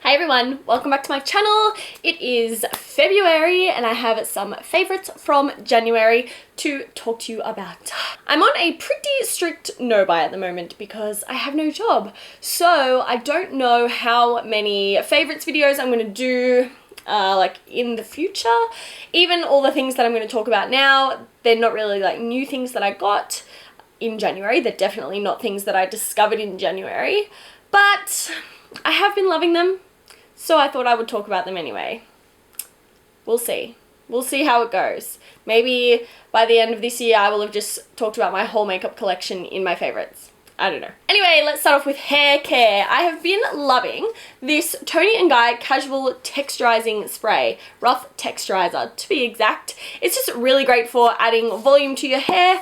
Hi everyone, welcome back to my channel. It is February and I have some favorites from January to talk to you about. I'm on a pretty strict no-buy at the moment because I have no job. So I don't know how many favorites videos I'm going to do like in the future. Even all the things that I'm going to talk about now, they're not really like new things that I got in January. They're definitely not things that I discovered in January, but I have been loving them. So I thought I would talk about them anyway. We'll see. We'll see how it goes. Maybe by the end of this year, I will have just talked about my whole makeup collection in my favorites. I don't know. Anyway, let's start off with hair care. I have been loving this Toni & Guy Casual Texturizing Spray. Rough Texturizer, to be exact. It's just really great for adding volume to your hair.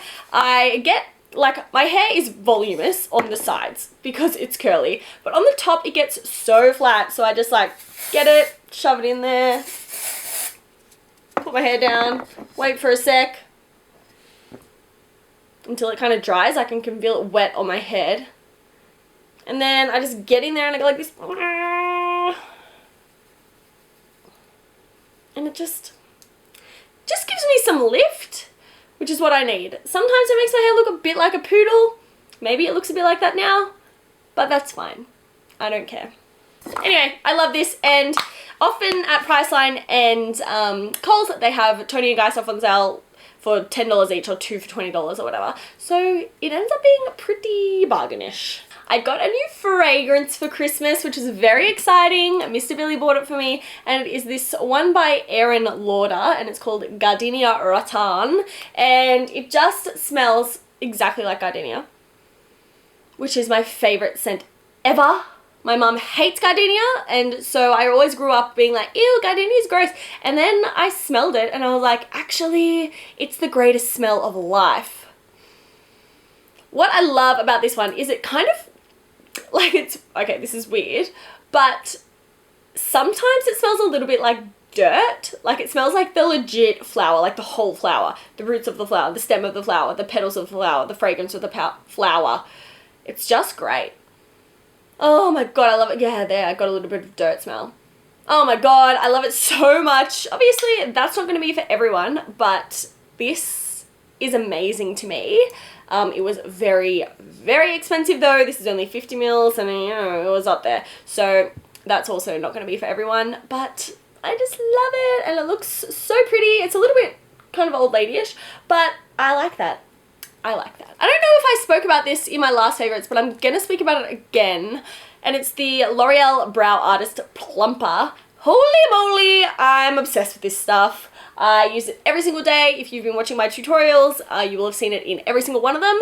Like, my hair is voluminous on the sides because it's curly, but on the top it gets so flat, so I just like get it, shove it in there, put my hair down, wait for a sec until it kind of dries. I can feel it wet on my head, and then I just get in there and I go like this, and it just gives me some lift, which is what I need. Sometimes it makes my hair look a bit like a poodle. Maybe it looks a bit like that now, but that's fine. I don't care. Anyway, I love this, and often at Priceline and Kohl's, they have Toni & Guy stuff on sale for $10 each or 2 for $20 or whatever. So it ends up being pretty bargainish. I got a new fragrance for Christmas, which is very exciting. Mr. Billy bought it for me, and it is this one by Erin Lauder, and it's called Gardenia Rattan, and it just smells exactly like gardenia, which is my favorite scent ever. My mum hates gardenia, and so I always grew up being like, ew, gardenia is gross, and then I smelled it and I was like, actually, it's the greatest smell of life. What I love about this one is it kind of, like, it's, okay, this is weird, but sometimes it smells a little bit like dirt. Like, it smells like the legit flower, like the whole flower, the roots of the flower, the stem of the flower, the petals of the flower, the fragrance of the flower. It's just great. Oh my god, I love it. Yeah, there, I got a little bit of dirt smell. Oh my god, I love it so much. Obviously, that's not going to be for everyone, but this is amazing to me. It was very, very expensive though. This is only 50 mils and you know, it was up there. So that's also not going to be for everyone, but I just love it and it looks so pretty. It's a little bit kind of old ladyish, but I like that. I like that. I don't know if I spoke about this in my last favorites, but I'm going to speak about it again. And it's the L'Oreal Brow Artist Plumper. Holy moly, I'm obsessed with this stuff. I use it every single day. If you've been watching my tutorials, you will have seen it in every single one of them.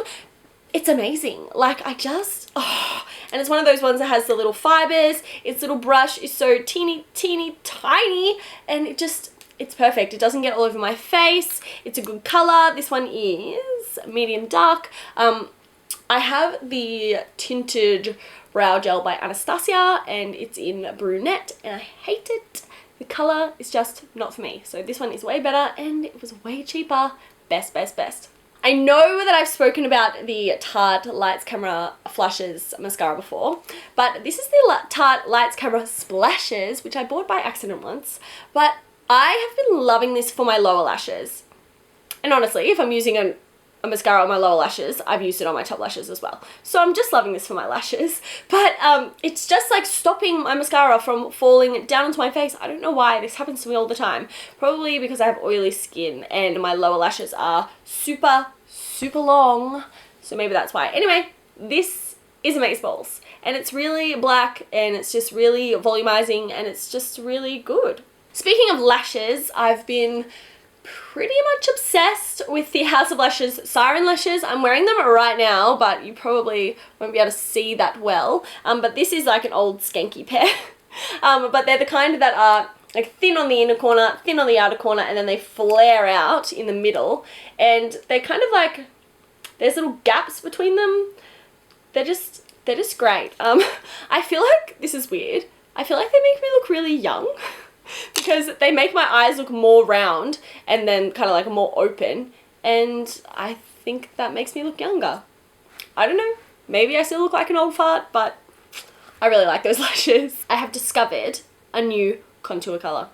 It's amazing. Like, and it's one of those ones that has the little fibers. Its little brush is so teeny, teeny, tiny, and it's perfect. It doesn't get all over my face. It's a good color. This one is medium dark. I have the tinted brow gel by Anastasia, and it's in brunette, and I hate it. The colour is just not for me. So this one is way better and it was way cheaper. Best, best, best. I know that I've spoken about the Tarte Lights Camera Flashes mascara before, but this is the Tarte Lights Camera Splashes, which I bought by accident once, but I have been loving this for my lower lashes. And honestly, if I'm using a mascara on my lower lashes, I've used it on my top lashes as well. So I'm just loving this for my lashes. But it's just like stopping my mascara from falling down onto my face. I don't know why. This happens to me all the time. Probably because I have oily skin and my lower lashes are super, super long. So maybe that's why. Anyway, this is amazeballs. And it's really black and it's just really volumizing and it's just really good. Speaking of lashes, I've been pretty much obsessed with the House of Lashes Siren Lashes. I'm wearing them right now, but you probably won't be able to see that well. But this is like an old skanky pair. But they're the kind that are like thin on the inner corner, thin on the outer corner, and then they flare out in the middle. And they're kind of like, there's little gaps between them. They're just great. I feel like, this is weird, I feel like they make me look really young. Because they make my eyes look more round and then kind of like more open, and I think that makes me look younger. I don't know, maybe I still look like an old fart, but I really like those lashes. I have discovered a new contour color.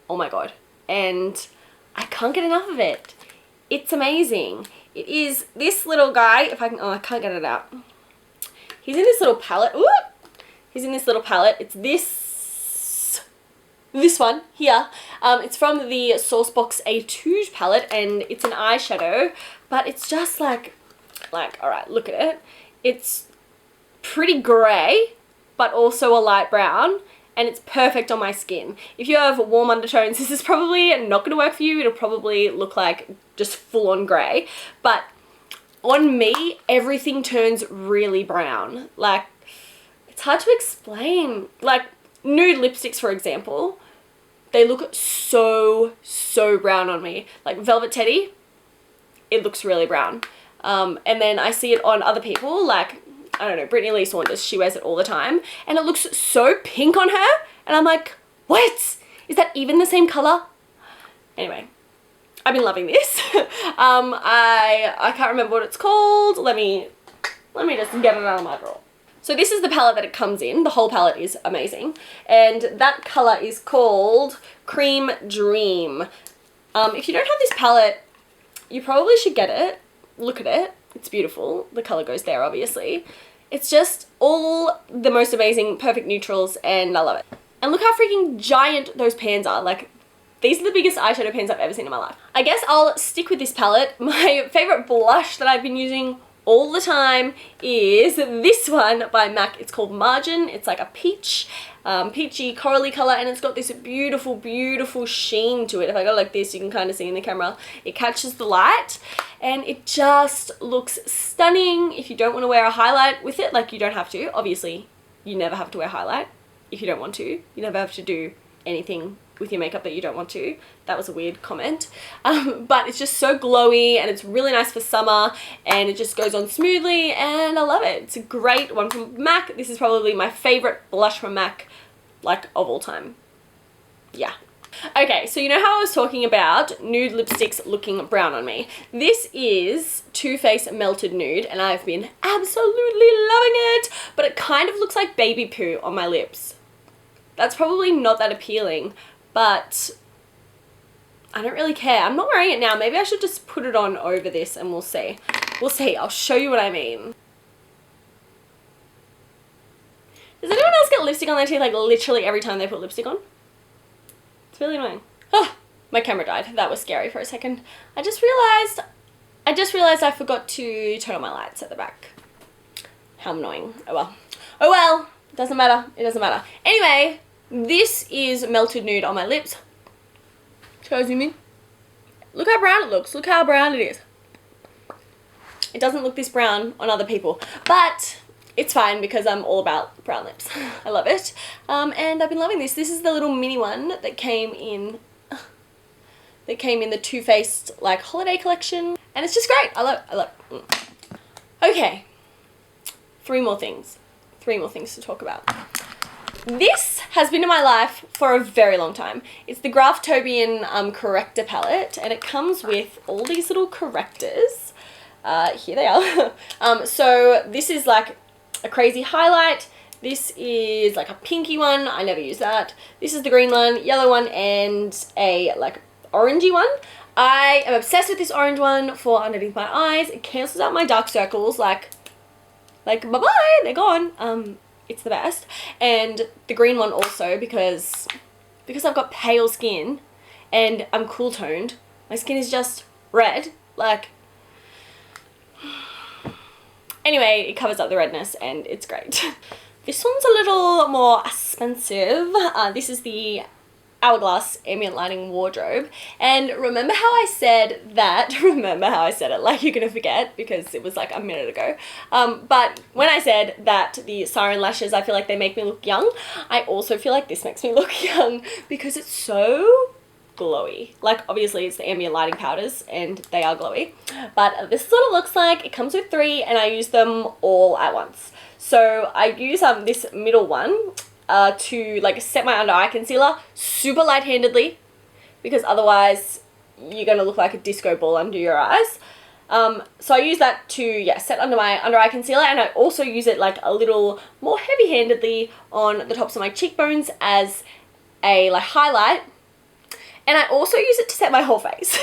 Oh my god. And I can't get enough of it. It's amazing. It is this little guy. If I can, oh, I can't get it out. He's in this little palette. Ooh! He's in this little palette. It's this one here. It's from the Sourcebox Etude palette, and it's an eyeshadow, but it's just like, all right, look at it. It's pretty grey, but also a light brown, and it's perfect on my skin. If you have warm undertones, this is probably not going to work for you. It'll probably look like just full-on grey, but on me, everything turns really brown. Like, it's hard to explain. Like, nude lipsticks, for example, they look so brown on me. Like Velvet Teddy, it looks really brown. And then I see it on other people, like, I don't know, Brittany Lee Saunders, she wears it all the time, and it looks so pink on her, and I'm like, what? Is that even the same color? Anyway, I've been loving this. I can't remember what it's called. Let me just get it out of my drawer. So this is the palette that it comes in. The whole palette is amazing. And that color is called Cream Dream. If you don't have this palette, you probably should get it. Look at it. It's beautiful. The color goes there, obviously. It's just all the most amazing, perfect neutrals, and I love it. And look how freaking giant those pans are. Like, these are the biggest eyeshadow pans I've ever seen in my life. I guess I'll stick with this palette. My favorite blush that I've been using all the time is this one by MAC. It's called Margin. It's like a peach, peachy corally color, and it's got this beautiful sheen to it. If I go like this, you can kind of see in the camera, it catches the light, and it just looks stunning. If you don't want to wear a highlight with it, like, you don't have to. Obviously, you never have to wear highlight if you don't want to. You never have to do anything with your makeup that you don't want to. That was a weird comment. But it's just so glowy, and it's really nice for summer, and it just goes on smoothly, and I love it. It's a great one from MAC. This is probably my favorite blush from MAC, like, of all time. Yeah. Okay, so you know how I was talking about nude lipsticks looking brown on me? This is Too Faced Melted Nude, and I've been absolutely loving it, but it kind of looks like baby poo on my lips. That's probably not that appealing, but I don't really care. I'm not wearing it now. Maybe I should just put it on over this, and we'll see. We'll see. I'll show you what I mean. Does anyone else get lipstick on their teeth, like, literally every time they put lipstick on? It's really annoying. Oh, my camera died. That was scary for a second. I just realized I forgot to turn on my lights at the back. How annoying. Oh well. Oh well. It doesn't matter. It doesn't matter. Anyway, this is Melted Nude on my lips. Shall I zoom in? Look how brown it looks. Look how brown it is. It doesn't look this brown on other people, but it's fine because I'm all about brown lips. I love it. And I've been loving this. This is the little mini one that came in the Too Faced, like, holiday collection, and it's just great. I love it. Okay, three more things to talk about. This has been in my life for a very long time. It's the Graftobian corrector palette, and it comes with all these little correctors. Here they are. So this is like a crazy highlight. This is like a pinky one. I never use that. This is the green one, yellow one, and a like orangey one. I am obsessed with this orange one for underneath my eyes. It cancels out my dark circles, like bye-bye, they're gone. It's the best. And the green one also, because I've got pale skin and I'm cool toned. My skin is just red, like, anyway, it covers up the redness and it's great. This one's a little more expensive. This is the Hourglass Ambient Lighting Wardrobe, and remember how I said it like you're gonna forget because it was like a minute ago, but when I said that the Siren lashes, I feel like they make me look young, I also feel like this makes me look young because it's so glowy. Like, obviously it's the ambient lighting powders and they are glowy, but this is what it looks like. It comes with 3 and I use them all at once. So I use this middle one to like set my under eye concealer super light-handedly, because otherwise you're gonna look like a disco ball under your eyes. So I use that to, yeah, set under my under eye concealer, and I also use it like a little more heavy-handedly on the tops of my cheekbones as a like highlight. And I also use it to set my whole face.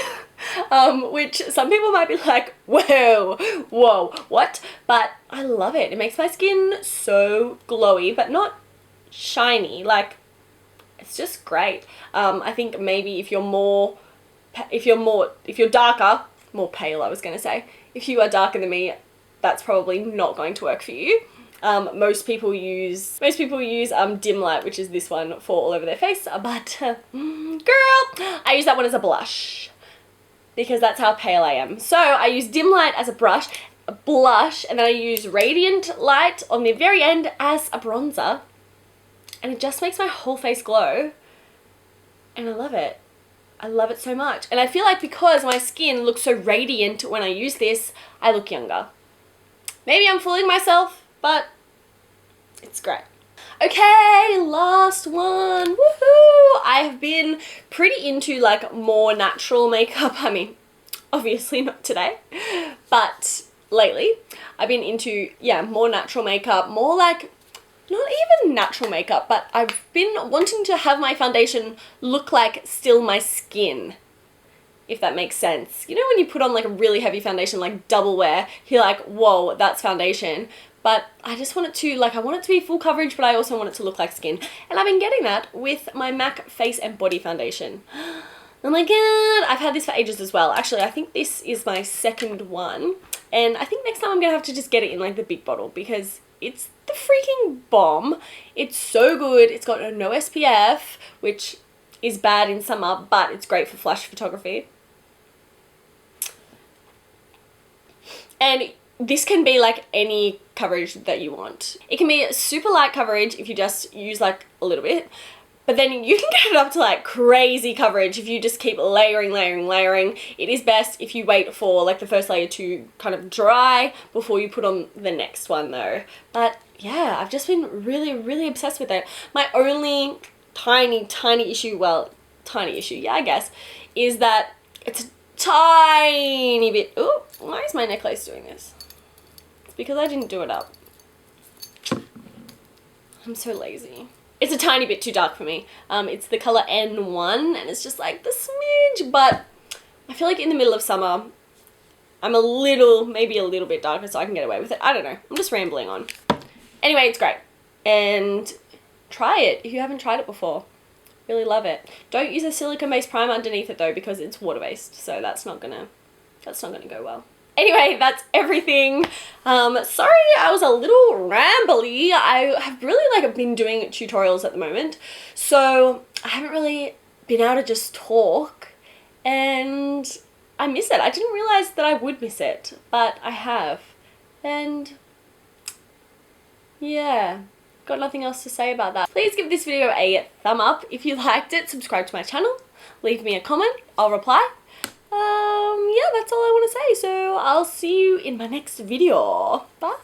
Which some people might be like, whoa, what? But I love it. It makes my skin so glowy, but not shiny. Like, it's just great. I think maybe if you're darker, more pale, I was going to say. If you are darker than me, that's probably not going to work for you. Most people use dim light, which is this one, for all over their face, but girl, I use that one as a blush because that's how pale I am. So I use dim light as a blush, and then I use radiant light on the very end as a bronzer, and it just makes my whole face glow, and I love it. I love it so much. And I feel like because my skin looks so radiant when I use this, I look younger. Maybe I'm fooling myself, but it's great. Okay, last one. Woohoo! I have been pretty into like more natural makeup. I mean, obviously not today, but lately I've been into, yeah, more natural makeup, more like, not even natural makeup, but I've been wanting to have my foundation look like still my skin, if that makes sense. You know when you put on like a really heavy foundation, like double wear, you're like, whoa, that's foundation. But I just want it to, like, I want it to be full coverage, but I also want it to look like skin. And I've been getting that with my MAC Face and Body Foundation. Oh my god, I've had this for ages as well. Actually, I think this is my second one. And I think next time I'm going to have to just get it in like the big bottle because it's the freaking bomb. It's so good. It's got no SPF, which is bad in summer, but it's great for flash photography. And this can be like any coverage that you want. It can be super light coverage if you just use like a little bit, but then you can get it up to like crazy coverage if you just keep layering. It is best if you wait for like the first layer to kind of dry before you put on the next one though. But yeah, I've just been really obsessed with it. My only tiny issue, yeah, I guess, is that it's a tiny bit, oh, why is my necklace doing this? It's because I didn't do it up. I'm so lazy. It's a tiny bit too dark for me. It's the color N1 and it's just like the smidge, but I feel like in the middle of summer, I'm maybe a little bit darker so I can get away with it. I don't know. I'm just rambling on. Anyway, it's great. And try it if you haven't tried it before. Really love it. Don't use a silicone-based primer underneath it though because it's water-based, so that's not gonna go well. Anyway, that's everything. Sorry I was a little rambly. I have really like been doing tutorials at the moment, so I haven't really been able to just talk, and I miss it. I didn't realize that I would miss it, but I have, and yeah. Got nothing else to say about that. Please give this video a thumb up if you liked it. Subscribe to my channel. Leave me a comment. I'll reply. Yeah, that's all I want to say. So I'll see you in my next video. Bye.